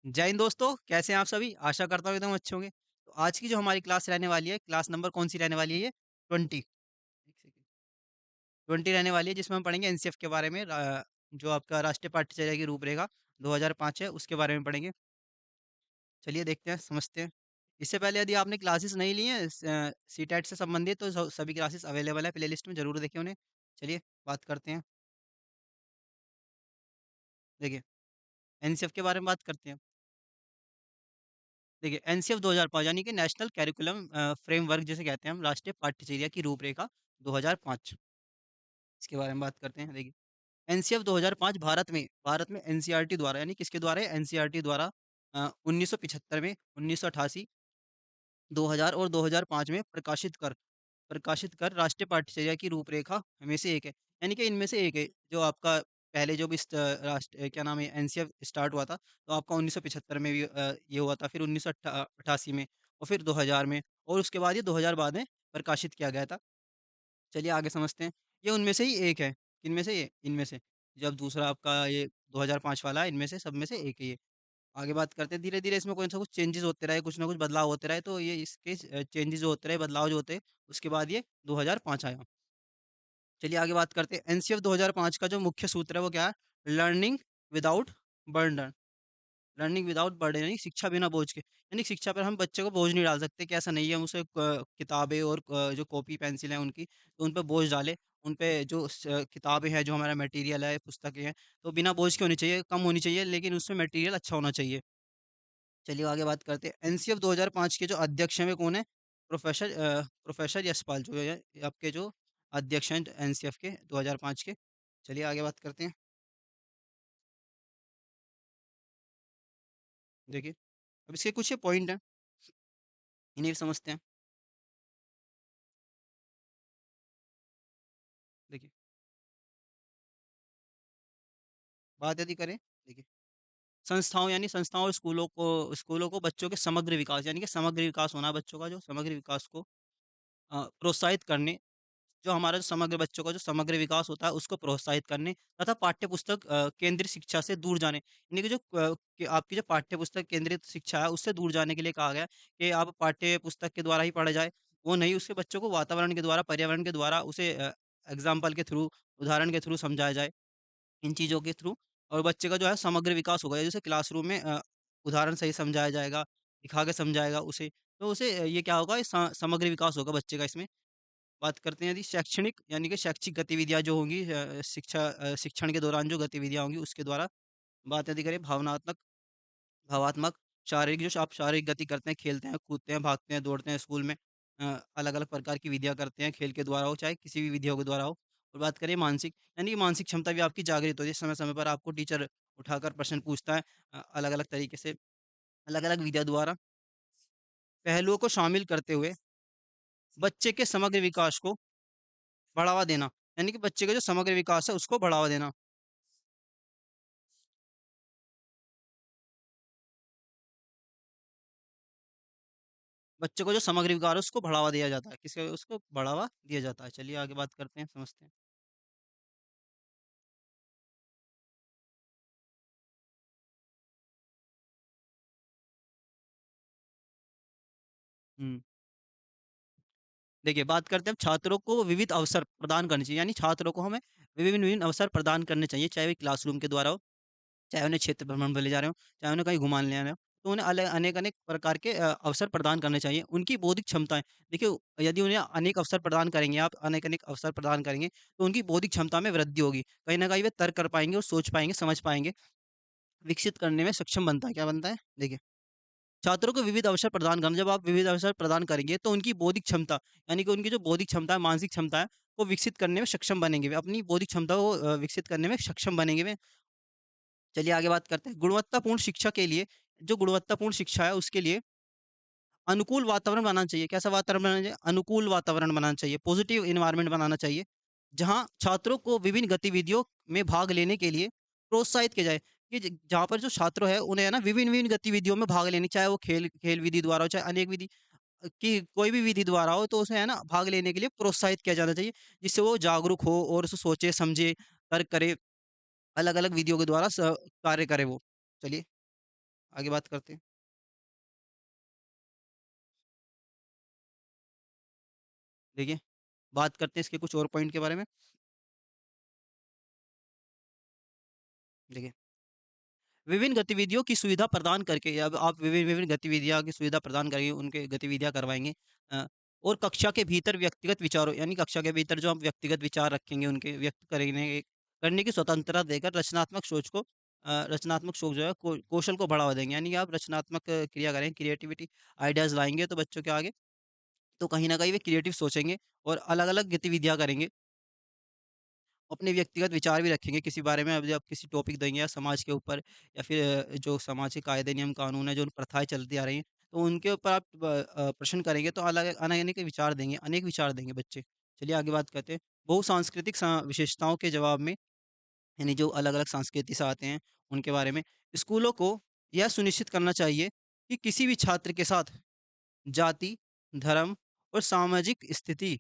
जय हिंद दोस्तों, कैसे हैं आप सभी? आशा करता हूँ एकदम अच्छे होंगे। तो आज की जो हमारी क्लास रहने वाली है, क्लास नंबर कौन-सी रहने वाली है ये? 20 एक सेकंड 20 रहने वाली है जिसमें हम पढ़ेंगे एनसीएफ के बारे में जो आपका राष्ट्रीय पाठ्यचर्या की रूपरेखा 2005 है, उसके बारे में पढ़ेंगे। चलिए देखते हैं, समझते हैं। इससे पहले यदि आपने क्लासेस नहीं ली हैं सीटेट से संबंधित तो सभी क्लासेस अवेलेबल है प्लेलिस्ट में, ज़रूर देखें उन्हें। चलिए बात करते हैं। देखिए, एनसीएफ के बारे में बात करते हैं। देखिए, एनसीएफ 2005 यानी कि नेशनल करिकुलम फ्रेमवर्क जिसे कहते हैं हम, राष्ट्रीय पाठ्यचर्या की रूपरेखा 2005, इसके बारे में बात करते हैं। देखिए, एनसीएफ 2005 भारत में एनसीईआरटी द्वारा, यानी किसके द्वारा है? एनसीईआरटी द्वारा 1975 में, 1988, 2000 और 2005 में प्रकाशित कर राष्ट्रीय पाठ्यचर्या की रूपरेखा में से एक है। यानी कि इनमें से एक है, जो आपका पहले जो भी क्या नाम है, एनसीएफ स्टार्ट हुआ था, तो आपका 1975 में भी ये हुआ था, फिर 1988 में और फिर 2000 में, और उसके बाद ये 2000 बाद में प्रकाशित किया गया था। चलिए आगे समझते हैं। ये उनमें से ही एक है। किनमें से ये? इनमें से। जब दूसरा आपका ये 2005 वाला है, इनमें से सब में से एक है ये। आगे बात करते हैं, धीरे-धीरे इसमें कोई ना कुछ चेंजेज़ होते रहे, कुछ ना कुछ बदलाव होते रहे, तो ये इसके चेंजेज़ जो होते रहे, बदलाव जो होते हैं, उसके बाद ये 2005 आया। चलिए आगे बात करते हैं। एनसीएफ 2005 का जो मुख्य सूत्र है वो क्या है? Learning without burden. Learning without burden यानी शिक्षा बिना बोझ के। यानी शिक्षा पर हम बच्चे को बोझ नहीं डाल सकते कि ऐसा नहीं है, हम उसे किताबें और जो कॉपी पेंसिल है उनकी, तो उन पे बोझ डालें। उन पे जो किताबें हैं, जो हमारा मटेरियल है, पुस्तकें हैं, तो बिना बोझ के होनी चाहिए, कम होनी चाहिए, लेकिन उसमें मटेरियल अच्छा होना चाहिए। चलिए आगे बात करते हैं। एनसीएफ 2005 के जो अध्यक्ष हैं वे कौन है? प्रोफेसर यशपाल जो है, ये आपके जो अध्यक्ष हैं एनसीएफ के 2005 के। चलिए आगे बात करते हैं। देखिए, अब इसके कुछ ये पॉइंट हैं, इन्हें भी समझते हैं। देखिए, बात यदि करें, देखिए, संस्थाओं और स्कूलों को बच्चों के समग्र विकास, यानी कि समग्र विकास होना, बच्चों का जो समग्र विकास को प्रोत्साहित करने, जो हमारा जो समग्र बच्चों का जो समग्र विकास होता है उसको प्रोत्साहित करने, तथा पाठ्य पुस्तक केंद्रित शिक्षा से दूर जाने, यानी कि कि आपकी जो पाठ्य पुस्तक केंद्रित शिक्षा है उससे दूर जाने के लिए कहा गया है कि आप पाठ्य पुस्तक के द्वारा ही पढ़ा जाए, वो नहीं, उसके बच्चों को वातावरण के द्वारा, पर्यावरण के द्वारा उसे एग्जाम्पल के थ्रू, उदाहरण के थ्रू समझाया जाए, इन चीज़ों के थ्रू, और बच्चे का जो है समग्र विकास होगा, जैसे क्लासरूम में उदाहरण सही समझाया जाएगा, दिखा के समझाएगा उसे, तो उसे ये क्या होगा, समग्र विकास होगा बच्चे का इसमें। बात करते हैं यदि शैक्षणिक, यानी कि शैक्षिक गतिविधियाँ जो होंगी, शिक्षण के दौरान जो गतिविधियाँ होंगी उसके द्वारा। बात यदि करें भावात्मक, शारीरिक, जो आप शारीरिक गति करते हैं, खेलते हैं, कूदते हैं, भागते हैं, दौड़ते हैं स्कूल में, अलग-अलग प्रकार की विधियाँ करते हैं, खेल के द्वारा हो, चाहे किसी भी विधियों के द्वारा हो। और बात करें मानसिक, यानी कि मानसिक क्षमता भी आपकी जागृत होती है, समय-समय पर आपको टीचर उठाकर प्रश्न पूछता है, अलग-अलग तरीके से, अलग-अलग विधियों द्वारा, पहलुओं को शामिल करते हुए बच्चे के समग्र विकास को बढ़ावा देना, यानी कि बच्चे का जो समग्र विकास है उसको बढ़ावा देना। बच्चे को जो समग्र विकास है उसको बढ़ावा दिया जाता है। किसको? उसको बढ़ावा दिया जाता है। चलिए आगे बात करते हैं, समझते हैं। हुँ। देखिए, बात करते हैं, अब छात्रों को विविध अवसर प्रदान करने चाहिए, यानी छात्रों को हमें विभिन्न-विभिन्न अवसर प्रदान करने चाहिए, चाहे वो क्लासरूम के द्वारा हो, चाहे उन्हें क्षेत्र भ्रमण पे ले जा रहे हो, चाहे उन्हें कहीं घुमाने ले जा रहे हो, तो उन्हें अनेक-अनेक प्रकार के अवसर प्रदान करने चाहिए। उनकी बौद्धिक क्षमताएँ, देखिए, यदि उन्हें अनेक अवसर प्रदान करेंगे आप, अनेक-अनेक अवसर प्रदान करेंगे, तो उनकी बौद्धिक क्षमता में वृद्धि होगी। कहीं न कहीं वे तर्क कर पाएँगे और सोच पाएँगे, समझ पाएँगे, विकसित करने में सक्षम बनता है। क्या बनता है? देखिए, छात्रों को विविध अवसर प्रदान करना, जब आप विविध अवसर प्रदान करेंगे, तो उनकी बौद्धिक क्षमता, यानी कि उनकी जो बौद्धिक क्षमता है, मानसिक क्षमता है, वो विकसित करने में सक्षम बनेंगे वे। अपनी बौद्धिक क्षमता को विकसित करने में सक्षम बनेंगे वे। चलिए आगे बात करते हैं। गुणवत्तापूर्ण शिक्षा के लिए, जो गुणवत्तापूर्ण शिक्षा है उसके लिए अनुकूल वातावरण बनाना चाहिए। कैसा वातावरण बनाना चाहिए? अनुकूल वातावरण बनाना चाहिए, पॉजिटिव एनवायरनमेंट बनाना चाहिए, जहाँ छात्रों को विभिन्न गतिविधियों में भाग लेने के लिए प्रोत्साहित किया जाए। कि जहाँ पर जो छात्र है उन्हें है ना विभिन्न-विभिन्न गतिविधियों में भाग लेनी, चाहे वो खेल खेल विधि द्वारा हो, चाहे अनेक विधि कि कोई भी विधि द्वारा हो, तो उसे है ना भाग लेने के लिए प्रोत्साहित किया जाना चाहिए, जिससे वो जागरूक हो और उसे सोचे, समझे, तर्क करे, अलग-अलग विधियों के द्वारा कार्य करे वो। चलिए आगे बात करते हैं। देखिए, बात करते हैं इसके कुछ और पॉइंट के बारे में। देखिए, विभिन्न गतिविधियों की सुविधा प्रदान करके अब आप विभिन्न-विभिन्न गतिविधियाँ की सुविधा प्रदान करेंगे, उनके गतिविधियाँ करवाएँगे। अ, और कक्षा के भीतर व्यक्तिगत विचारों यानी कक्षा के भीतर जो हम व्यक्तिगत विचार रखेंगे, उनके व्यक्त करेंगे करने की स्वतंत्रता देकर रचनात्मक सोच को रचनात्मक सोच जो है कौशल को बढ़ावा देंगे। यानी कि आप रचनात्मक क्रिया करें, क्रिएटिविटी आइडियाज़ लाएँगे तो बच्चों के आगे, तो कहीं न कहीं वे क्रिएटिव सोचेंगे और अलग-अलग गतिविधियाँ करेंगे। अपने व्यक्तिगत विचार भी रखेंगे किसी बारे में। अब जब किसी टॉपिक देंगे या समाज के ऊपर या फिर जो समाज के कायदे नियम कानून है जो प्रथाएं चलती आ रही हैं, तो उनके ऊपर आप प्रश्न करेंगे तो अलग अनेक विचार देंगे, अनेक विचार देंगे बच्चे। चलिए आगे बात करते हैं। बहुसांस्कृतिक विशेषताओं के जवाब में, यानी जो अलग अलग संस्कृति से आते हैं उनके बारे में, स्कूलों को यह सुनिश्चित करना चाहिए कि किसी भी छात्र के साथ जाति, धर्म और सामाजिक स्थिति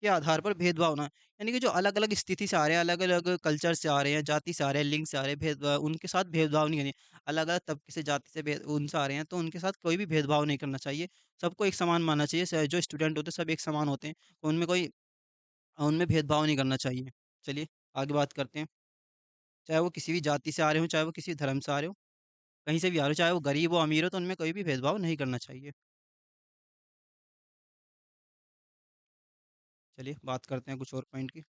के आधार पर भेदभाव ना, यानी कि जो अलग-अलग स्थिति से आ रहे हैं, अलग-अलग कल्चर से आ रहे हैं, जाति से आ रहे हैं, लिंग से आ रहे हैं, उनके साथ भेदभाव नहीं करनी। अलग-अलग तबके से, जाति से उनसे आ रहे हैं, तो उनके साथ कोई भी भेदभाव नहीं करना चाहिए। सबको एक समान मानना चाहिए। जो स्टूडेंट होते हैं, सब एक समान होते हैं। उनमें भेदभाव नहीं करना चाहिए। चलिए, आगे बात करते हैं। चाहे वो किसी भी जाति से आ रहे हों, चाहे वो किसी धर्म से आ रहे हों, कहीं से भी आ रहे हो, चाहे वो गरीब हो, अमीर हो, तो उनमें कोई भी भेदभाव नहीं करना चाहिए। चलिए, बात करते हैं कुछ और पॉइंट की।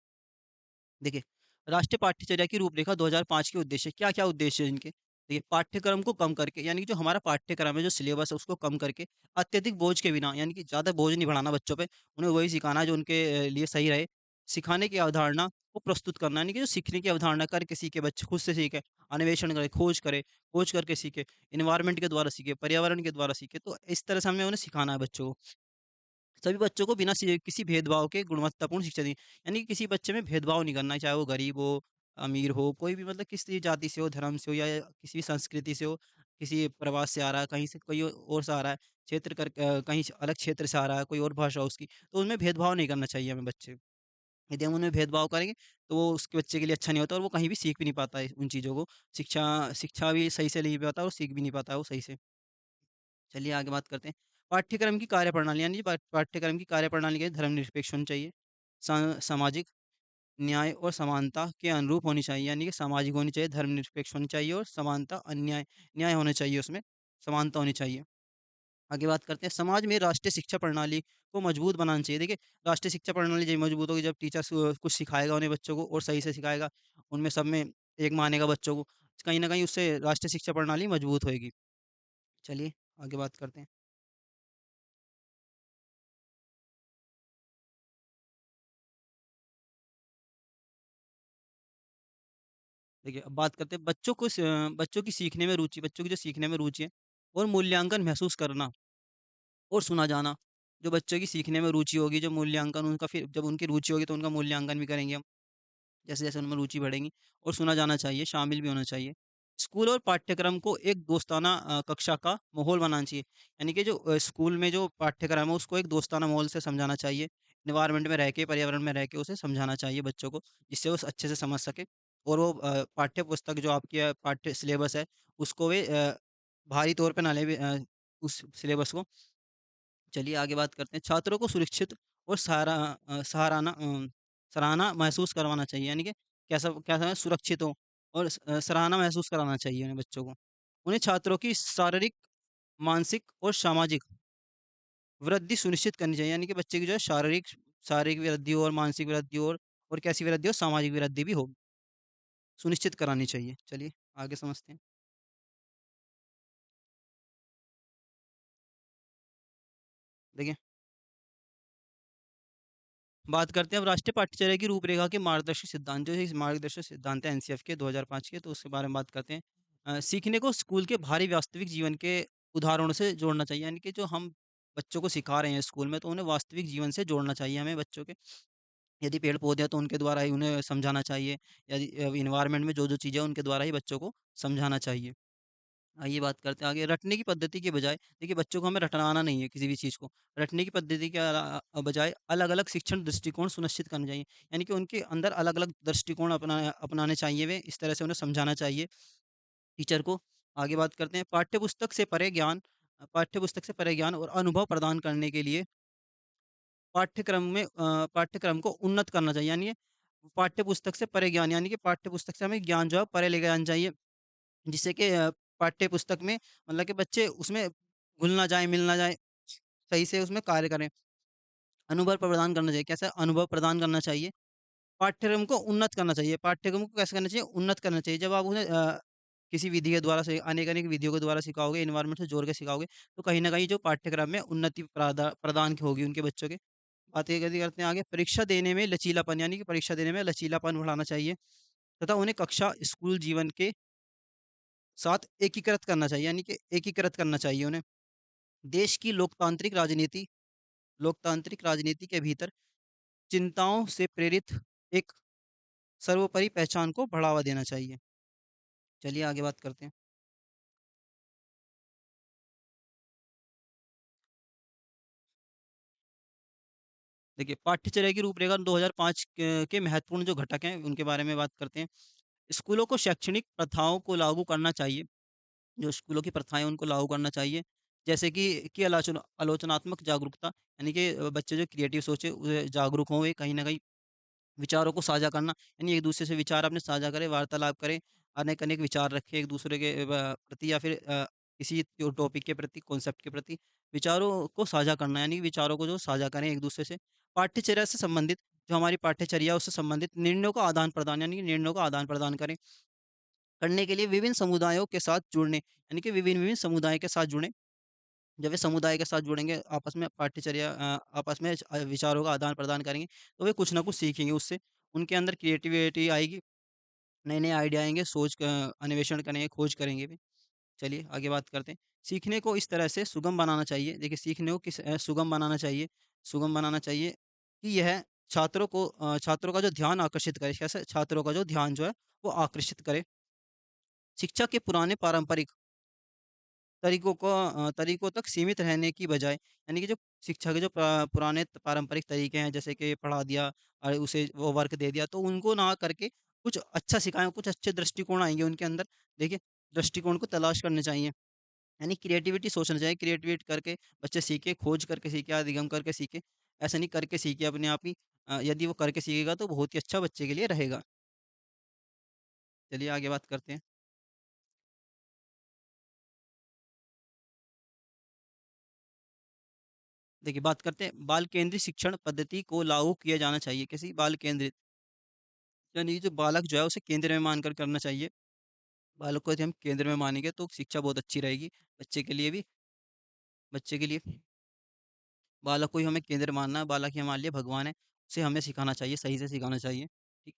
देखिए, राष्ट्रीय पाठ्यचर्या की रूपरेखा 2005 के उद्देश्य, क्या-क्या उद्देश्य है इनके? देखिए, पाठ्यक्रम को कम करके, यानी कि जो हमारा पाठ्यक्रम है, जो सिलेबस है, उसको कम करके अत्यधिक बोझ के बिना, यानी कि ज़्यादा बोझ नहीं बढ़ाना बच्चों पे, उन्हें वही सिखाना है जो उनके लिए सही रहे। सिखाने की अवधारणा को प्रस्तुत करना, यानी कि जो सीखने की अवधारणा करके सीखे बच्चे, खुद से सीखें, अन्वेषण करें, खोज करके सीखें, एनवायरनमेंट के द्वारा सीखें, पर्यावरण के द्वारा सीखें। तो इस तरह से हमें उन्हें सिखाना है बच्चों को। सभी बच्चों को बिना किसी भेदभाव के गुणवत्तापूर्ण शिक्षा दी। यानी कि किसी बच्चे में भेदभाव नहीं करना है, चाहे वो गरीब हो, अमीर हो, कोई भी, मतलब किसी जाति से हो, धर्म से हो या किसी भी संस्कृति से हो, किसी प्रवास से आ रहा है, कहीं से कोई और से आ रहा है, कहीं से अलग क्षेत्र से आ रहा है, कोई और भाषा उसकी, तो उनमें भेदभाव नहीं करना चाहिए हमें बच्चे। यदि हम उनमें भेदभाव करेंगे, तो वो उसके बच्चे के लिए अच्छा नहीं होता और वो कहीं भी सीख भी नहीं पाता है उन चीज़ों को। शिक्षा शिक्षा भी सही से नहीं पाता और सीख भी नहीं पाता है वो सही से। चलिए आगे बात करते हैं। पाठ्यक्रम की कार्यप्रणाली, यानी पाठ्यक्रम की कार्यप्रणाली के धर्मनिरपेक्ष होनी चाहिए। सामाजिक न्याय और समानता के अनुरूप होनी चाहिए, यानी कि सामाजिक होनी चाहिए, धर्मनिरपेक्ष होनी चाहिए और समानता न्याय होना चाहिए उसमें, समानता होनी चाहिए। आगे बात करते हैं, समाज में राष्ट्रीय शिक्षा प्रणाली को मजबूत बनाना चाहिए। देखिए, राष्ट्रीय शिक्षा प्रणाली जब मजबूत होगी, जब टीचर्स कुछ सिखाएगा उन्हें बच्चों को और सही से सिखाएगा, उनमें सब में एक मानेगा बच्चों को, कहीं न कहीं उससे राष्ट्रीय शिक्षा प्रणाली मजबूत होएगी। चलिए, आगे बात करते हैं। देखिए, अब बात करते हैं बच्चों की सीखने में रुचि, बच्चों की जो सीखने में रुचि है और मूल्यांकन महसूस करना और सुना जाना। जो बच्चों की सीखने में रुचि होगी, जो मूल्यांकन उनका, फिर जब उनकी रुचि होगी तो उनका मूल्यांकन भी करेंगे हम, जैसे-जैसे उनमें रुचि बढ़ेगी, और सुना जाना चाहिए, शामिल भी होना चाहिए। स्कूल और पाठ्यक्रम को एक दोस्ताना कक्षा का माहौल बनाना चाहिए। यानी कि जो स्कूल में जो पाठ्यक्रम है उसको एक दोस्ताना माहौल से समझाना चाहिए। एनवायरनमेंट में रह के, पर्यावरण में रह के उसे समझाना चाहिए बच्चों को, जिससे वो अच्छे से समझ सके और वो पाठ्य पुस्तक जो आपकी पाठ्य सिलेबस है उसको वे भारी तौर पे ना लें, उस सिलेबस को। चलिए आगे बात करते हैं। छात्रों को सुरक्षित और सराहना महसूस करवाना चाहिए, यानी कि कैसा कैसा है, सुरक्षित हो और सराहना महसूस कराना चाहिए उन्हें बच्चों को। उन्हें छात्रों की शारीरिक, मानसिक और सामाजिक वृद्धि सुनिश्चित करनी चाहिए, यानी कि बच्चे की जो है शारीरिक शारीरिक वृद्धि हो और मानसिक वृद्धि हो और कैसी वृद्धि हो, सामाजिक वृद्धि भी हो, सुनिश्चित करानी चाहिए। चलिए आगे समझते हैं। देखिए, बात करते हैं अब राष्ट्रीय पाठ्यचर्या की रूपरेखा के मार्गदर्शक सिद्धांत, जो है मार्गदर्शक सिद्धांत है एनसीएफ के 2005 के, तो उसके बारे में बात करते हैं। सीखने को स्कूल के भारी वास्तविक जीवन के उदाहरणों से जोड़ना चाहिए, यानी कि जो हम बच्चों को सिखा रहे हैं स्कूल में, तो उन्हें वास्तविक जीवन से जोड़ना चाहिए हमें बच्चों के। यदि पेड़ पौधे हैं तो उनके द्वारा ही उन्हें समझाना चाहिए। यदि इन्वायरमेंट में जो जो चीज़ें हैं उनके द्वारा ही बच्चों को समझाना चाहिए। आइए बात करते हैं आगे, रटने की पद्धति के बजाय, देखिए बच्चों को हमें रटवाना नहीं है किसी भी चीज़ को। रटने की पद्धति के बजाय अलग-अलग शिक्षण दृष्टिकोण सुनिश्चित करने चाहिए। यानी कि उनके अंदर अलग-अलग दृष्टिकोण अपनाने चाहिए वे, इस तरह से उन्हें समझाना चाहिए टीचर को। आगे बात करते हैं पाठ्य पुस्तक से परे ज्ञान और अनुभव प्रदान करने के लिए पाठ्यक्रम को उन्नत करना चाहिए। यानी ये पाठ्य पुस्तक से परे ज्ञान, यानी कि पाठ्य पुस्तक से हमें ज्ञान जो है परे ले जाना चाहिए। जिससे कि पाठ्य पुस्तक में मतलब कि बच्चे उसमें घुल ना जाएँ, मिल ना जाएँ, सही से उसमें कार्य करें। अनुभव प्रदान करना चाहिए। कैसा अनुभव प्रदान करना चाहिए? पाठ्यक्रम को उन्नत करना चाहिए। पाठ्यक्रम को कैसे करना चाहिए? उन्नत करना चाहिए। जब आप उन्हें किसी विधि के द्वारा से अनेक-अनेक विधियों के द्वारा सिखाओगे, एनवायरनमेंट से जोड़ के सिखाओगे, तो कहीं न कहीं जो पाठ्यक्रम में उन्नति प्रदान होगी उनके बच्चों के। बात ये करी करते हैं आगे, परीक्षा देने में लचीलापन, यानी कि परीक्षा देने में लचीलापन बढ़ाना चाहिए तथा उन्हें कक्षा, स्कूल जीवन के साथ एकीकृत करना चाहिए, यानी कि एकीकृत करना चाहिए उन्हें। देश की लोकतांत्रिक राजनीति के भीतर चिंताओं से प्रेरित एक सर्वोपरि पहचान को बढ़ावा देना चाहिए। चलिए आगे बात करते हैं। देखिए, पाठ्यचर्या की रूपरेखा 2005 के महत्वपूर्ण जो घटक हैं, उनके बारे में बात करते हैं। स्कूलों को शैक्षणिक प्रथाओं को लागू करना चाहिए। जो स्कूलों की प्रथाएँ हैं, उनको लागू करना चाहिए। जैसे कि आलोचनात्मक जागरूकता, यानी कि बच्चे जो क्रिएटिव सोचे, जागरूक हों वे कहीं न कहीं। विचारों को साझा करना, यानी एक-दूसरे से विचार अपने साझा करें, वार्तालाप करें, अनेक-अनेक विचार रखें एक-दूसरे के प्रति, या फिर किसी जो टॉपिक के प्रति, कॉन्सेप्ट के प्रति विचारों को साझा करना, यानी विचारों को जो साझा करें एक-दूसरे से। पाठ्यचर्या से संबंधित, जो हमारी पाठ्यचर्या है उससे संबंधित निर्णयों का आदान-प्रदान, यानी कि निर्णयों का आदान-प्रदान करें। करने के लिए विभिन्न समुदायों के साथ जुड़ने, यानी कि विभिन्न-विभिन्न समुदाय के साथ जुड़ें। जब वे समुदाय के साथ जुड़ेंगे, आपस में आपस में विचारों का आदान-प्रदान करेंगे, तो वे कुछ ना कुछ सीखेंगे उससे। उनके अंदर क्रिएटिविटी आएगी, नए-नए आइडिया आएँगे, अन्वेषण करेंगे, खोज करेंगे वे। चलिए आगे बात करते हैं। सीखने को इस तरह से सुगम बनाना चाहिए। देखिए, सीखने को सुगम बनाना चाहिए कि यह छात्रों का जो ध्यान आकर्षित करे। कैसे? छात्रों का जो ध्यान जो है, वो आकर्षित करे। शिक्षा के पुराने पारंपरिक तरीकों तक सीमित रहने की बजाय, यानी कि जो शिक्षा के जो पुराने पारंपरिक तरीके हैं, जैसे कि पढ़ा दिया और उसे वो वर्क दे दिया, तो उनको ना करके कुछ अच्छा सिखाएँ, कुछ अच्छे दृष्टिकोण आएँगे उनके अंदर। देखिए, दृष्टिकोण को तलाश करने चाहिए, यानी क्रिएटिविटी सोचना चाहिए, क्रिएटिविटी करके बच्चे सीखें, खोज करके सीखें, अधिगम करके सीखें। ऐसा नहीं करके सीखे अपने आप ही। यदि वो करके सीखेगा तो बहुत ही अच्छा बच्चे के लिए रहेगा। चलिए आगे बात करते हैं। देखिए, बात करते हैं बाल केंद्रित शिक्षण पद्धति को लागू किया जाना चाहिए। कैसी? बाल केंद्रित, यानी जो बालक जो है उसे केंद्र में मानकर करना चाहिए। बालक को यदि हम केंद्र में मानेंगे तो शिक्षा बहुत अच्छी रहेगी बच्चे के लिए भी। बच्चे के लिए बालक को ही हमें केंद्र मानना है, बालक ही हमारे लिए भगवान है। उसे हमें सिखाना चाहिए, सही से सिखाना चाहिए। ठीक,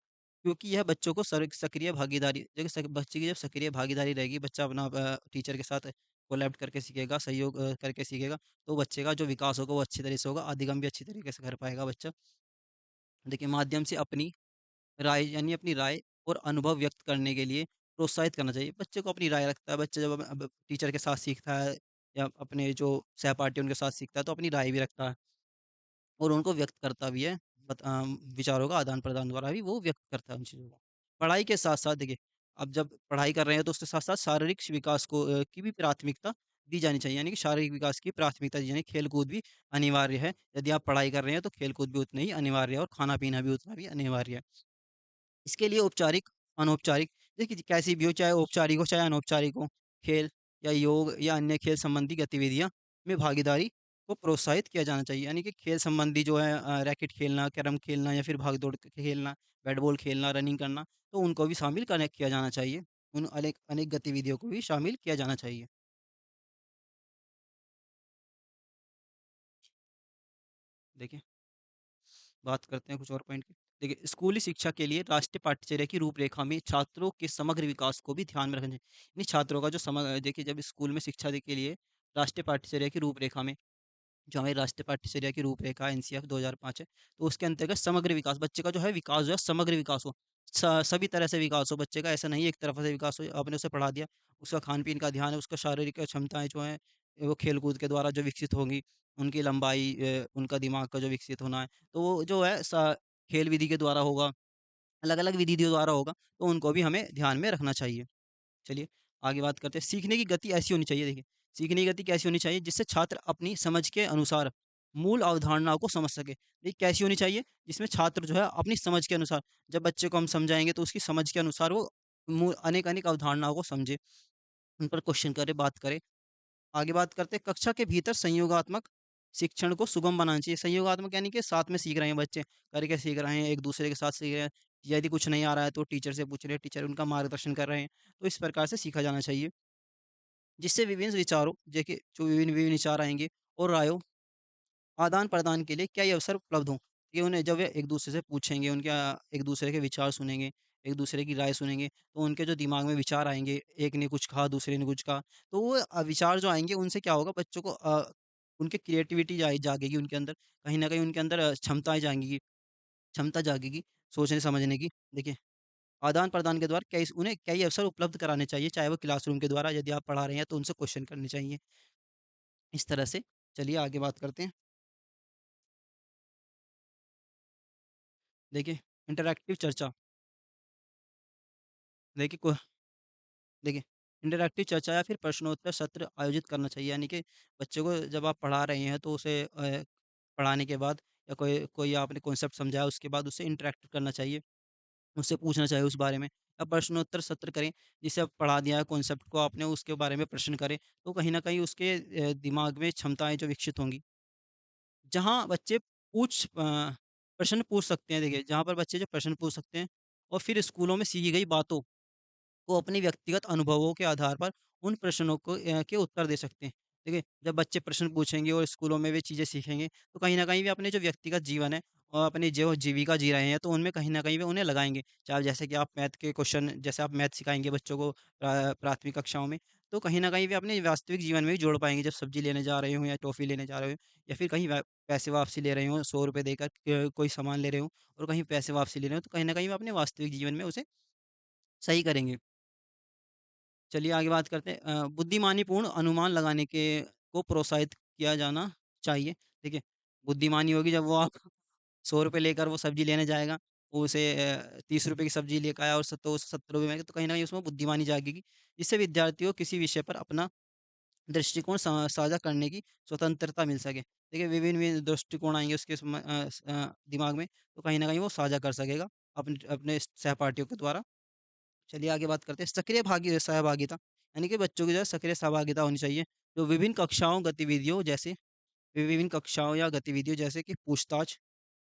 क्योंकि यह बच्चों को सक्रिय भागीदारी, देखिए बच्चे की जब सक्रिय भागीदारी रहेगी, बच्चा अपना टीचर के साथ कोलैब करके सीखेगा, सहयोग करके सीखेगा, तो बच्चे का जो विकास होगा वो अच्छी तरह से होगा, अधिगम भी अच्छी तरीके से कर पाएगा बच्चा। देखिए, माध्यम से अपनी राय, यानी अपनी राय और अनुभव व्यक्त करने के लिए प्रोत्साहित करना चाहिए। बच्चे को अपनी राय रखता है, बच्चा जब अब टीचर के साथ सीखता है या अपने जो सहपाठी उनके साथ सीखता है, तो अपनी राय भी रखता है और उनको व्यक्त करता भी है। विचारों का आदान-प्रदान द्वारा भी वो व्यक्त करता है उन चीज़ों को। पढ़ाई के साथ-साथ देखिए, अब जब पढ़ाई कर रहे हैं तो उसके साथ-साथ शारीरिक विकास की भी प्राथमिकता दी जानी चाहिए, यानी कि शारीरिक विकास की प्राथमिकता दी जानी, खेल-कूद भी अनिवार्य है। यदि आप पढ़ाई कर रहे हैं तो खेल-कूद भी उतना ही अनिवार्य है और खाना-पीना भी उतना भी अनिवार्य है। इसके लिए औपचारिक, अनौपचारिक, देखिए कैसी भी हो, चाहे औपचारिक हो, चाहे अनौपचारिक हो, खेल या योग या अन्य खेल संबंधी गतिविधियाँ में भागीदारी को प्रोत्साहित किया जाना चाहिए। यानी कि खेल संबंधी जो है रैकेट खेलना, कैरम खेलना या फिर भाग-दौड़ खेलना, बैट बॉल खेलना, रनिंग करना, तो उनको भी शामिल किया जाना चाहिए। उन अनेक अनेक गतिविधियों को भी शामिल किया जाना चाहिए। देखिए, बात करते हैं कुछ और पॉइंट की। देखिए, स्कूली शिक्षा के लिए राष्ट्रीय पाठ्यचर्या की रूपरेखा में छात्रों के समग्र विकास को भी ध्यान में रखना चाहिए। यानी छात्रों का जो देखिए, जब स्कूल में शिक्षा के लिए राष्ट्रीय पाठ्यचर्या की रूपरेखा में, जो हमारी राष्ट्रीय पाठ्यचर्या की रूपरेखा एनसीएफ 2005 है, तो उसके अंतर्गत समग्र विकास, बच्चे का जो है विकास जो है समग्र विकास हो। सभी तरह से विकास हो बच्चे का, ऐसा नहीं है एक तरफ से विकास हो, आपने उसे पढ़ा दिया, उसका खान-पीन का ध्यान है, उसका शारीरिक क्षमताएँ जो हैं, वो खेल-कूद के द्वारा जो विकसित होंगी, उनकी लंबाई, उनका दिमाग का जो विकसित होना है, तो वो जो है खेल विधि के द्वारा होगा, अलग-अलग विधि द्वारा होगा, तो उनको भी हमें ध्यान में रखना चाहिए। चलिए, आगे बात करते हैं, सीखने की गति ऐसी होनी चाहिए देखिए, सीखने की गति कैसी होनी चाहिए जिससे छात्र अपनी समझ के अनुसार मूल अवधारणाओं को समझ सके। ये कैसी होनी चाहिए? जिसमें छात्र जो है अपनी समझ के अनुसार जब बच्चे को हम समझाएँगे तो उसकी समझ के अनुसार वो अनेक-अनेक अवधारणाओं को समझे, उन पर क्वेश्चन करे, बात करे। आगे बात करते हैं कक्षा के भीतर संयोगात्मक शिक्षण को सुगम बनाना चाहिए। संयोगात्मक यानी कि साथ में सीख रहे हैं बच्चे, करके सीख रहे हैं, एक-दूसरे के साथ सीख रहे हैं। यदि कुछ नहीं आ रहा है तो टीचर से पूछ रहे हैं, टीचर उनका मार्गदर्शन कर रहे हैं। तो इस प्रकार से सीखा जाना चाहिए। जिससे विभिन्न विचारों देखिए जो विभिन्न विभिन्न विचार आएँगे और रायों आदान-प्रदान के लिए क्या ये अवसर उपलब्ध हों। ये उन्हें जब वे एक-दूसरे से पूछेंगे, उनके एक-दूसरे के विचार सुनेंगे, एक-दूसरे की राय सुनेंगे, तो उनके जो दिमाग में विचार आएँगे, एक ने कुछ कहा, दूसरे ने कुछ कहा, तो वो विचार जो आएँगे उनसे क्या होगा बच्चों को उनकी क्रिएटिविटी जागेगी उनके अंदर, कहीं न कहीं उनके अंदर क्षमताएँ जागेंगी क्षमता जागेगी सोचने-समझने की। देखिए, आदान-प्रदान के द्वारा उन्हें कई अवसर उपलब्ध कराने चाहिए, चाहे वो क्लासरूम के द्वारा यदि आप पढ़ा रहे हैं तो उनसे क्वेश्चन करने चाहिए। इस तरह से चलिए आगे बात करते हैं। देखिए, इंटरैक्टिव चर्चा देखिए को देखिए, इंटरैक्टिव चर्चा या फिर प्रश्नोत्तर सत्र आयोजित करना चाहिए। यानी कि बच्चों को जब आप पढ़ा रहे हैं तो उसे पढ़ाने के बाद या कोई कोई आपने कॉन्सेप्ट समझाया उसके बाद उससे इंटरैक्ट करना चाहिए। उससे पूछना चाहिए उस बारे में या प्रश्नोत्तर सत्र करें। जिसे आप पढ़ा दिया है कॉन्सेप्ट को आपने उसके बारे में प्रश्न करें, तो कहीं न कहीं उसके दिमाग में क्षमताएँ जो विकसित होंगी। जहाँ बच्चे प्रश्न पूछ सकते हैं देखिए, जहाँ पर बच्चे जो प्रश्न पूछ सकते हैं और फिर स्कूलों में सीखी गई बातों को अपने व्यक्तिगत अनुभवों के आधार पर उन प्रश्नों के उत्तर दे सकते हैं। देखिए, जब बच्चे प्रश्न पूछेंगे और स्कूलों में वे चीज़ें सीखेंगे, तो कहीं न कहीं वे अपने जो व्यक्तिगत जीवन है और अपनी जो जीविका जी रहे हैं, तो उनमें कहीं न कहीं वे उन्हें लगाएँगे। चाहे जैसे कि आप मैथ के क्वेश्चन जैसे आप मैथ सिखाएँगे बच्चों को प्राथमिक कक्षाओं में, तो कहीं न कहीं वे अपने वास्तविक जीवन में भी जोड़ पाएँगे। जब सब्ज़ी लेने जा रहे हों या टॉफ़ी लेने जा रहे हों या फिर कहीं पैसे वापसी ले रहे हों, ₹100 देकर कोई सामान ले रहे हों और कहीं पैसे वापसी ले रहे हों, तो कहीं न कहीं वे अपने वास्तविक जीवन में उसे सही करेंगे। चलिए आगे बात करते हैं बुद्धिमानीपूर्ण अनुमान लगाने के को प्रोत्साहित किया जाना चाहिए। देखिए, बुद्धिमानी होगी जब वो आप ₹100 लेकर वो सब्ज़ी लेने जाएगा, वो उसे ₹30 की सब्ज़ी लेके आया और तो ₹70 में तो कहीं न कहीं उसमें बुद्धिमानी जागेगी। जिससे विद्यार्थियों को किसी विषय पर अपना दृष्टिकोण साझा करने की स्वतंत्रता मिल सके। देखिए, विभिन्न-विभिन्न दृष्टिकोण आएँगे उसके दिमाग में, तो कहीं न कहीं वो साझा कर सकेगा अपने अपने सहपाठियों के द्वारा। चलिए आगे बात करते हैं सक्रिय सहभागिता यानी कि बच्चों की जो है सक्रिय सहभागिता होनी चाहिए। जो विभिन्न कक्षाओं या गतिविधियों जैसे कि पूछताछ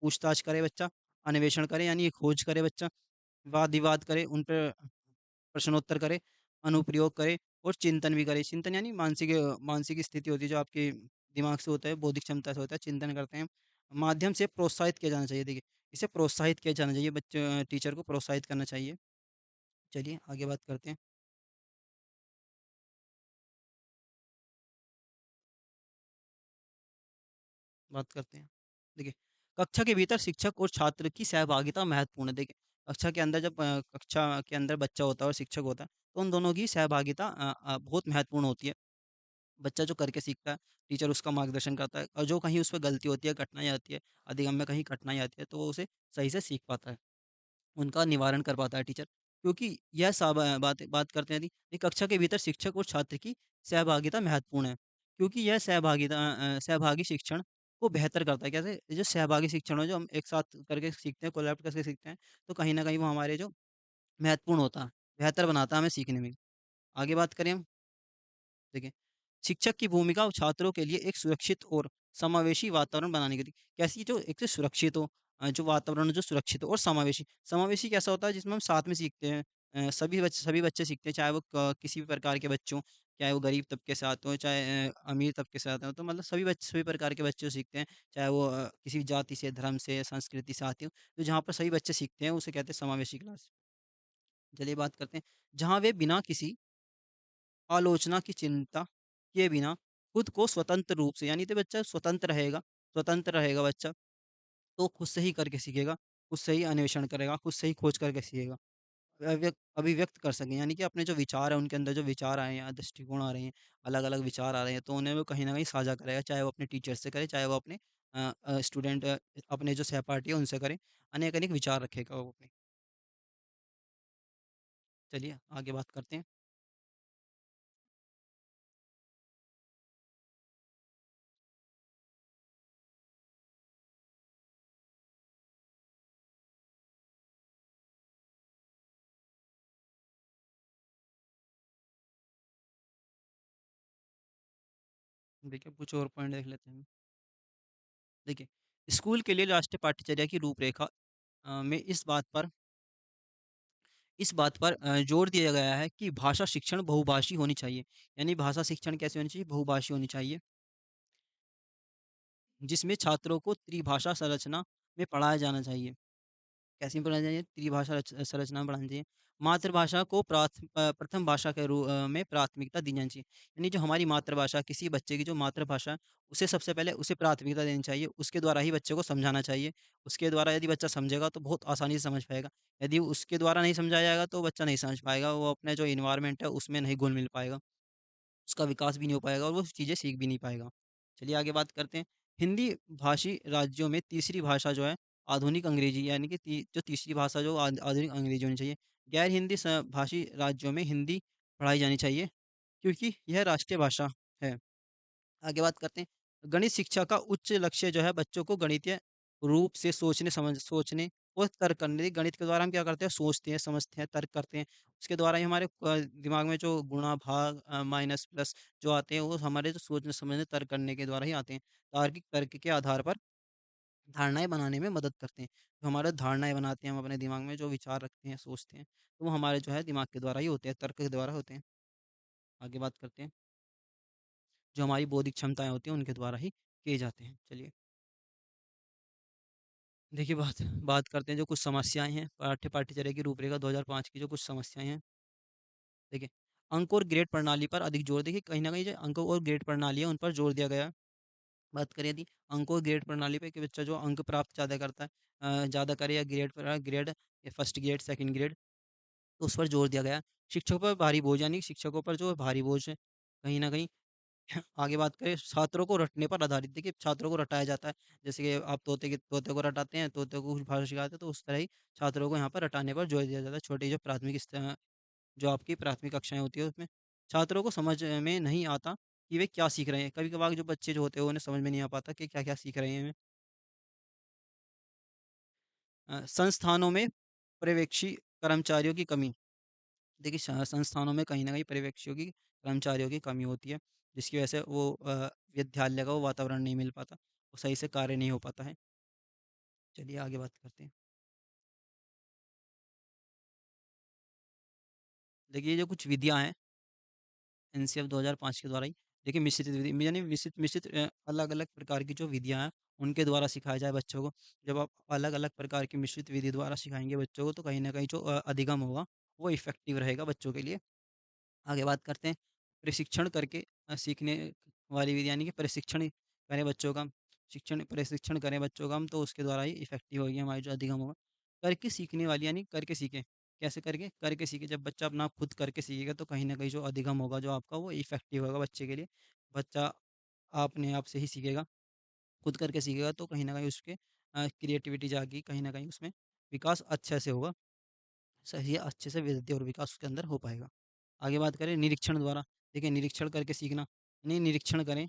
पूछताछ करे बच्चा, अन्वेषण करे यानी ये खोज करे बच्चा, वाद-विवाद करे, उन पे प्रश्नोत्तर करे, अनुप्रयोग करे और चिंतन भी करे। चिंतन यानी मानसिक स्थिति होती है जो आपके दिमाग से होता है, बौद्धिक क्षमता से होता है, चिंतन करते हैं। माध्यम से प्रोत्साहित किया जाना चाहिए देखिए, इसे प्रोत्साहित किया जाना चाहिए टीचर को प्रोत्साहित करना चाहिए। चलिए आगे बात करते हैं। बात करते हैं। देखिए, कक्षा के भीतर शिक्षक और छात्र की सहभागिता महत्वपूर्ण है। देखिए, कक्षा के अंदर बच्चा होता है और शिक्षक होता है, तो उन दोनों की सहभागिता बहुत महत्वपूर्ण होती है। बच्चा जो करके सीखता है, टीचर उसका मार्गदर्शन करता है और जो कहीं उसमें गलती होती है, कठिनाई आती है, अधिगम में कहीं कठिनाई आती है, तो वो उसे सही से सीख पाता है। उनका निवारण कर पाता है टीचर। क्योंकि यह बात करते हैं यदि ये कक्षा के भीतर शिक्षक और छात्र की सहभागिता महत्वपूर्ण है। क्योंकि यह सहभागी शिक्षण को बेहतर करता है। कैसे? ये जो सहभागी शिक्षण है जो हम एक साथ करके सीखते हैं, कोलैब करके सीखते हैं, तो कहीं न कहीं वो हमारे जो महत्वपूर्ण होता है, बेहतर बनाता है हमें सीखने में। आगे बात करें हम देखिए, शिक्षक की भूमिका छात्रों के लिए एक सुरक्षित और समावेशी वातावरण बनाने की थी। कैसी जो एक तो सुरक्षित हो जो वातावरण जो सुरक्षित हो और समावेशी। समावेशी कैसा होता है जिसमें हम साथ में सीखते हैं। सभी बच्चे सीखते हैं चाहे वो किसी भी प्रकार के बच्चे हों, चाहे वो गरीब तबके से आते हों, चाहे अमीर तबके से आते हों। तो मतलब सभी प्रकार के बच्चे सीखते हैं, चाहे वो किसी भी जाति से, धर्म से, संस्कृति से आते हों। तो जहाँ पर सभी बच्चे सीखते हैं उसे कहते हैं समावेशी क्लास। चलिए बात करते हैं, जहाँ वे बिना किसी आलोचना की चिंता किए बिना खुद को स्वतंत्र रूप से यानी तो बच्चा स्वतंत्र रहेगा बच्चा, तो खुद से ही करके सीखेगा, खुद से ही अन्वेषण करेगा, खुद से ही खोज करके सीखेगा। अभिव्यक्त कर सकें यानी कि अपने जो विचार हैं, उनके अंदर जो विचार आए हैं, दृष्टिकोण आ रहे हैं, अलग-अलग विचार आ रहे हैं, तो उन्हें वो कहीं न कहीं साझा करेगा, चाहे वो अपने टीचर से करे, चाहे वो अपने अपने जो सहपाठी है उनसे करे, अनेक-अनेक विचार रखेगा वो अपने। चलिए आगे बात करते हैं। देखिए कुछ और पॉइंट देख लेते हैं। देखिए, स्कूल के लिए राष्ट्रीय पाठ्यचर्या की रूपरेखा में इस बात पर जोर दिया गया है कि भाषा शिक्षण बहुभाषी होनी चाहिए। यानी भाषा शिक्षण कैसे होनी चाहिए? बहुभाषी होनी चाहिए, जिसमें छात्रों को त्रिभाषा संरचना में पढ़ाया जाना चाहिए। कैसे पढ़ाना चाहिए? त्रिभाषा संरचना में पढ़ानी चाहिए। मातृभाषा को प्रथम भाषा के में प्राथमिकता दी जानी चाहिए। यानी जो हमारी मातृभाषा, किसी बच्चे की जो मातृभाषा है, उसे सबसे पहले उसे प्राथमिकता देनी चाहिए। उसके द्वारा ही बच्चे को समझाना चाहिए। उसके द्वारा यदि बच्चा समझेगा तो बहुत आसानी से समझ पाएगा। यदि उसके द्वारा नहीं समझाया जाएगा तो बच्चा नहीं समझ पाएगा। वो अपने जो एनवायरनमेंट है उसमें नहीं घुल-मिल पाएगा। उसका विकास भी नहीं हो पाएगा और वो चीज़ें सीख भी नहीं पाएगा। चलिए आगे बात करते हैं। हिंदी भाषी राज्यों में तीसरी भाषा जो है आधुनिक अंग्रेजी, यानी कि जो तीसरी भाषा जो आधुनिक अंग्रेजी होनी चाहिए। गैर हिंदी भाषी राज्यों में हिंदी पढ़ाई जानी चाहिए, क्योंकि यह राष्ट्रीय भाषा है। आगे बात करते हैं। गणित शिक्षा का उच्च लक्ष्य जो है बच्चों को गणितीय रूप से सोचने और तर्क करने। गणित के द्वारा हम क्या करते हैं? सोचते हैं, समझते हैं, तर्क करते हैं। उसके द्वारा ही हमारे दिमाग में जो गुणा, भाग, माइनस, प्लस जो आते हैं वो हमारे जो सोचने, समझने, तर्क करने के द्वारा ही आते हैं। तार्किक तर्क के आधार पर धारणाएँ बनाने में मदद करते हैं। जो हमारा धारणाएँ बनाते हैं हम अपने दिमाग में जो विचार रखते हैं, सोचते हैं, तो वो हमारे जो है दिमाग के द्वारा ही होते हैं, तर्क के द्वारा होते हैं। आगे बात करते हैं। जो हमारी बौद्धिक क्षमताएँ होती हैं उनके द्वारा ही किए जाते हैं। चलिए, देखिए बात बात करते हैं जो कुछ समस्याएँ हैं, पाठ्यचर्या की रूपरेखा 2005 की जो कुछ समस्याएँ हैं। देखिए, अंक और ग्रेड प्रणाली पर अधिक जोर। देखिए, कहीं न कहीं जो अंक और ग्रेड प्रणाली है उन पर जोर दिया गया है। बात करें यदि अंक और ग्रेड प्रणाली पे कि बच्चा जो अंक प्राप्त ज़्यादा करता है, ज़्यादा करे या ग्रेड या फर्स्ट ग्रेड, सेकंड ग्रेड, तो उस पर जोर दिया गया है। शिक्षकों पर भारी बोझ, यानी शिक्षकों पर जो भारी बोझ है, कहीं न कहीं आगे बात करें छात्रों को रटने पर आधारित। देखिए, छात्रों को रटाया जाता है। जैसे कि आप तोते को रटाते हैं, तोते को कुछ भाषा सिखाते हैं, तो उस तरह ही छात्रों को यहाँ पर रटाने पर जोर दिया जाता है। छोटी जो जो आपकी प्राथमिक कक्षाएँ होती हैं उसमें छात्रों को समझ में नहीं आता कि वे क्या सीख रहे हैं। कभी-कभार जो बच्चे जो होते हैं उन्हें समझ में नहीं आ पाता कि क्या-क्या सीख रहे हैं। संस्थानों में पर्यवेक्षी कर्मचारियों की कमी। देखिए, संस्थानों में कहीं न कहीं पर्यवेक्षियों की कर्मचारियों की कमी होती है, जिसकी वजह से वो विद्यालय का वो वातावरण नहीं मिल पाता, वो सही से कार्य नहीं हो पाता है। चलिए आगे बात करते हैं। देखिए, जो कुछ विधियाँ हैं एनसीएफ 2005 के द्वारा ही, देखिए मिश्रित विधि यानी मिश्रित मिश्रित अलग-अलग प्रकार की जो विधियाँ हैं, उनके द्वारा सिखाया जाए बच्चों को। जब आप अलग-अलग प्रकार की मिश्रित विधि द्वारा सिखाएँगे बच्चों को, तो कहीं न कहीं जो अधिगम होगा, वो इफ़ेक्टिव रहेगा बच्चों के लिए। आगे बात करते हैं, प्रशिक्षण करके सीखने वाली विधि, यानी कि प्रशिक्षण करें बच्चों का, प्रशिक्षण करें बच्चों का हम, तो उसके द्वारा ही इफ़ेक्टिव होगी हमारी जो अधिगम होगा। करके सीखने वाली, यानी करके सीखें। कैसे करके? करके सीखें। जब बच्चा अपना खुद करके सीखेगा तो कहीं न कहीं जो अधिगम होगा जो आपका, वो इफ़ेक्टिव होगा बच्चे के लिए। बच्चा अपने आप से ही सीखेगा, खुद करके सीखेगा तो कहीं न कहीं उसके क्रिएटिविटी जाएगी, कहीं न कहीं उसमें विकास अच्छे से होगा। सही है, अच्छे से वृद्धि और विकास उसके अंदर हो पाएगा। आगे बात करें निरीक्षण द्वारा, देखिए निरीक्षण करके सीखना, यानी निरीक्षण करें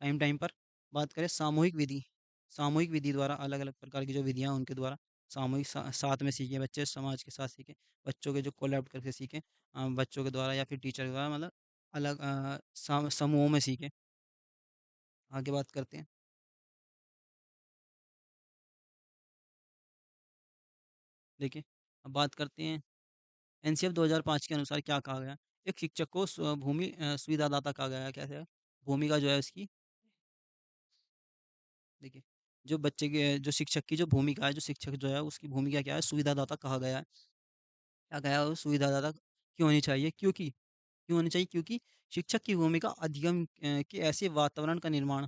टाइम-टाइम पर। बात करें सामूहिक विधि द्वारा अलग-अलग प्रकार की जो विधियाँ हैं उनके द्वारा सामूहिक साथ में सीखें बच्चे, समाज के साथ सीखें। बच्चों के जो कोलैब करके सीखें, बच्चों के द्वारा या फिर टीचर के द्वारा, मतलब अलग समूहों में सीखें। आगे बात करते हैं। देखिए, अब बात करते हैं एनसीएफ 2005 के अनुसार क्या कहा गया है? एक शिक्षक को भूमि सुविधादाता कहा गया है। कैसे है? भूमिका जो है उसकी, देखिए, जो शिक्षक की जो भूमिका है, जो शिक्षक जो है उसकी भूमिका क्या है? सुविधादाता कहा गया है। क्या गया है? वो सुविधादाता क्यों होनी चाहिए? क्यों होनी चाहिए? क्योंकि शिक्षक की भूमिका अधिगम के ऐसे वातावरण का निर्माण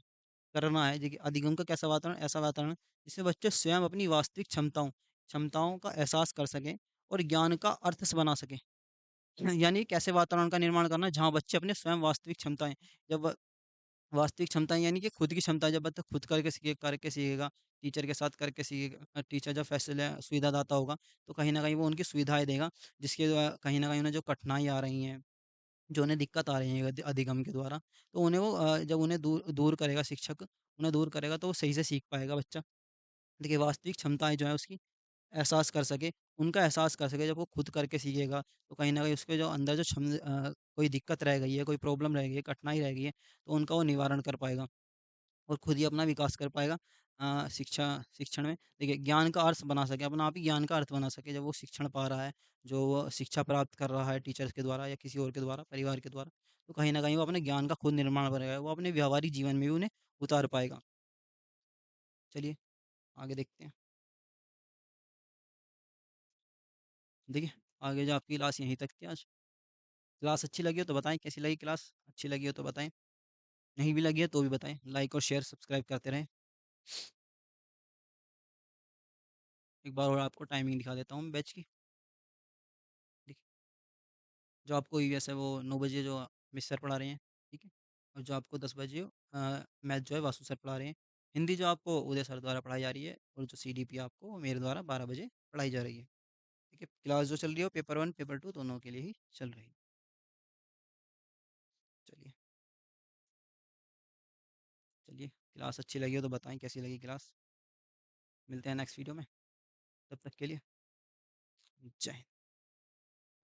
करना है। देखिए, अधिगम का कैसा वातावरण? ऐसा वातावरण जिसमें बच्चे स्वयं अपनी वास्तविक क्षमताओं का एहसास कर सकें और ज्ञान का अर्थ स बना सकें। यानी कैसे वातावरण का निर्माण करना, जहाँ बच्चे अपने स्वयं वास्तविक क्षमताएँ, जब वास्तविक क्षमताएँ, यानी कि खुद की क्षमता, जब बच्चा खुद करके सीखेगा, टीचर के साथ करके सीखेगा, टीचर जब फैसले सुविधादाता होगा, तो कहीं न कहीं वो उनकी सुविधाएँ देगा, जिसके द्वारा कहीं न कहीं उन्हें जो कठिनाई आ रही हैं, जो उन्हें दिक्कत आ रही है अधिगम के द्वारा, तो उन्हें वो जब उन्हें दूर दूर करेगा शिक्षक, उन्हें दूर करेगा तो वो सही से सीख पाएगा बच्चा। देखिए, वास्तविक क्षमताएँ जो है उसकी एहसास कर सके, उनका एहसास कर सके, जब वो खुद करके सीखेगा, तो कहीं न कहीं उसके जो अंदर जो कोई दिक्कत रह गई है, कोई प्रॉब्लम रह गई है, कठिनाई रह गई है, तो उनका वो निवारण कर पाएगा और खुद ही अपना विकास कर पाएगा। शिक्षण में देखिए ज्ञान का अर्थ बना सके, अपना आप ही ज्ञान का अर्थ बना सके जब वो शिक्षण पा रहा है, जो वो शिक्षा प्राप्त कर रहा है टीचर्स के द्वारा या किसी और के द्वारा, परिवार के द्वारा, तो कहीं न कहीं वो अपने ज्ञान का खुद निर्माण करेगा, वो अपने व्यावहारिक जीवन में भी उन्हें उतार पाएगा। चलिए आगे देखते हैं। देखिए, आगे जो आपकी क्लास यहीं तक थी आज। क्लास अच्छी लगी हो तो बताएँ, कैसी लगी क्लास? अच्छी लगी हो तो बताएँ, नहीं भी लगी है तो भी बताएँ। लाइक और शेयर, सब्सक्राइब करते रहें। एक बार और आपको टाइमिंग दिखा देता हूँ बैच की। देखिए, जो आपको ईवीएस है वो 9 बजे जो मिस सर पढ़ा रहे हैं, ठीक है? और जो आपको 10 बजे मैथ जो है वासु सर पढ़ा रहे हैं। हिंदी जो आपको उदय सर द्वारा पढ़ाई जा रही है और जो सीडीपी आपको वो मेरे द्वारा 12 बजे पढ़ाई जा रही है। ठीक है? क्लास जो चल रही है वो पेपर 1, पेपर 2 दोनों के लिए ही चल रही है। चलिए, चलिए क्लास अच्छी लगी हो तो बताएँ कैसी लगी क्लास? मिलते हैं नेक्स्ट वीडियो में, तब तक के लिए जय हिंद।